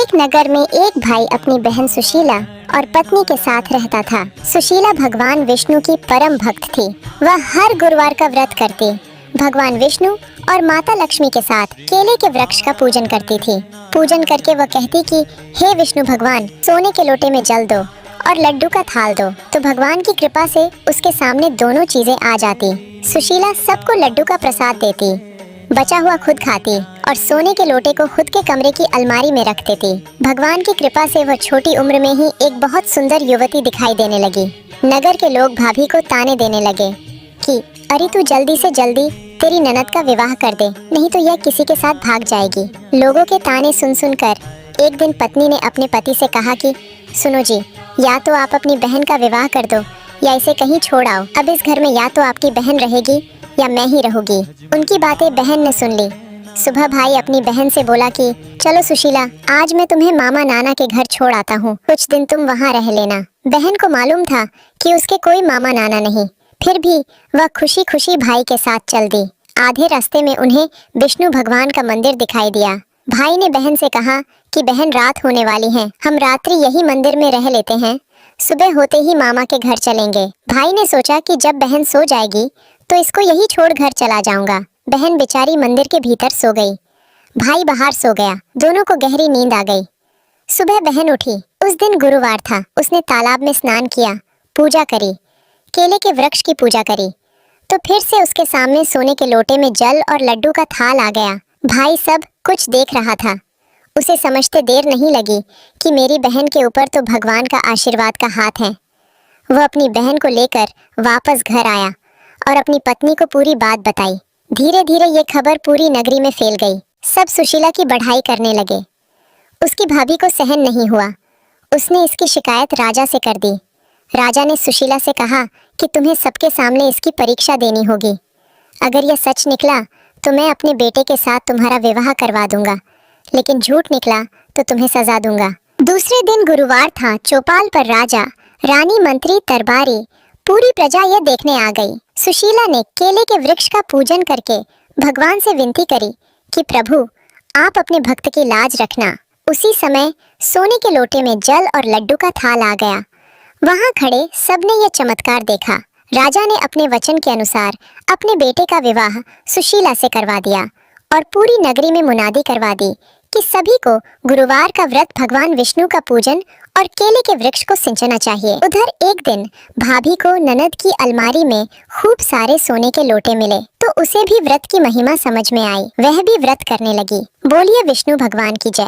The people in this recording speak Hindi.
एक नगर में एक भाई अपनी बहन सुशीला और पत्नी के साथ रहता था। सुशीला भगवान विष्णु की परम भक्त थी। वह हर गुरुवार का व्रत करती, भगवान विष्णु और माता लक्ष्मी के साथ केले के वृक्ष का पूजन करती थी। पूजन करके वह कहती कि हे विष्णु भगवान, सोने के लोटे में जल दो और लड्डू का थाल दो, तो भगवान की कृपा से उसके सामने दोनों चीजें आ जाती। सुशीला सबको लड्डू का प्रसाद देती, बचा हुआ खुद खाती और सोने के लोटे को खुद के कमरे की अलमारी में रख देती। भगवान की कृपा से वह छोटी उम्र में ही एक बहुत सुंदर युवती दिखाई देने लगी। नगर के लोग भाभी को ताने देने लगे कि अरे तू जल्दी से जल्दी तेरी ननद का विवाह कर दे, नहीं तो यह किसी के साथ भाग जाएगी। लोगों के ताने सुन सुनकर एक दिन पत्नी ने अपने पति से कहा कि सुनो जी, या तो आप अपनी बहन का विवाह कर दो या इसे कहीं छोड़ आओ। अब इस घर में या तो आपकी बहन रहेगी या मैं ही रहूंगी। उनकी बातें बहन ने सुन ली। सुबह भाई अपनी बहन से बोला कि चलो सुशीला, आज मैं तुम्हें मामा नाना के घर छोड़ आता हूँ, कुछ दिन तुम वहाँ रह लेना। बहन को मालूम था कि उसके कोई मामा नाना नहीं, फिर भी वह खुशी खुशी भाई के साथ चल दी। आधे रास्ते में उन्हें विष्णु भगवान का मंदिर दिखाई दिया। भाई ने बहन से कहा कि बहन, रात होने वाली है, हम रात्रि यही मंदिर में रह लेते हैं, सुबह होते ही मामा के घर चलेंगे। भाई ने सोचा कि जब बहन सो जाएगी तो इसको यही छोड़ घर चला जाऊंगा। बहन बेचारी मंदिर के भीतर सो गई, भाई बाहर सो गया। दोनों को गहरी नींद आ गई। सुबह बहन उठी। उस दिन गुरुवार था। उसने तालाब में स्नान किया, पूजा करी, केले के वृक्ष की पूजा करी, तो फिर से उसके सामने सोने के लोटे में जल और लड्डू का थाल आ गया। भाई सब कुछ देख रहा था। उसे समझते देर नहीं लगी कि मेरी बहन के ऊपर तो भगवान का आशीर्वाद का हाथ है। वह अपनी बहन को लेकर वापस घर आया और अपनी पत्नी को पूरी बात बताई। धीरे धीरे ये खबर पूरी नगरी में फैल गई। सब सुशीला की बढ़ाई करने लगे। उसकी भाभी को सहन नहीं हुआ। उसने इसकी शिकायत राजा से कर दी। राजा ने सुशीला से कहा कि तुम्हें सबके सामने इसकी परीक्षा देनी होगी। अगर यह सच निकला तो मैं अपने बेटे के साथ तुम्हारा विवाह करवा दूंगा, लेकिन झूठ निकला तो तुम्हें सजा दूंगा। दूसरे दिन गुरुवार था। चौपाल पर राजा, रानी, मंत्री, दरबारी, पूरी प्रजा यह देखने आ गई। सुशीला ने केले के वृक्ष का पूजन करके भगवान से विनती करी कि प्रभु, आप अपने भक्त की लाज रखना। उसी समय सोने के लोटे में जल और लड्डू का थाल आ गया। वहां खड़े सबने यह चमत्कार देखा। राजा ने अपने वचन के अनुसार अपने बेटे का विवाह सुशीला से करवा दिया और पूरी नगरी में मुनादी करवा दी कि सभी को गुरुवार का व्रत भगवान विष्णु का पूजन और केले के वृक्ष को सिंचना चाहिए। उधर एक दिन भाभी को ननद की अलमारी में खूब सारे सोने के लोटे मिले, तो उसे भी व्रत की महिमा समझ में आई। वह भी व्रत करने लगी। बोलिए विष्णु भगवान की जय।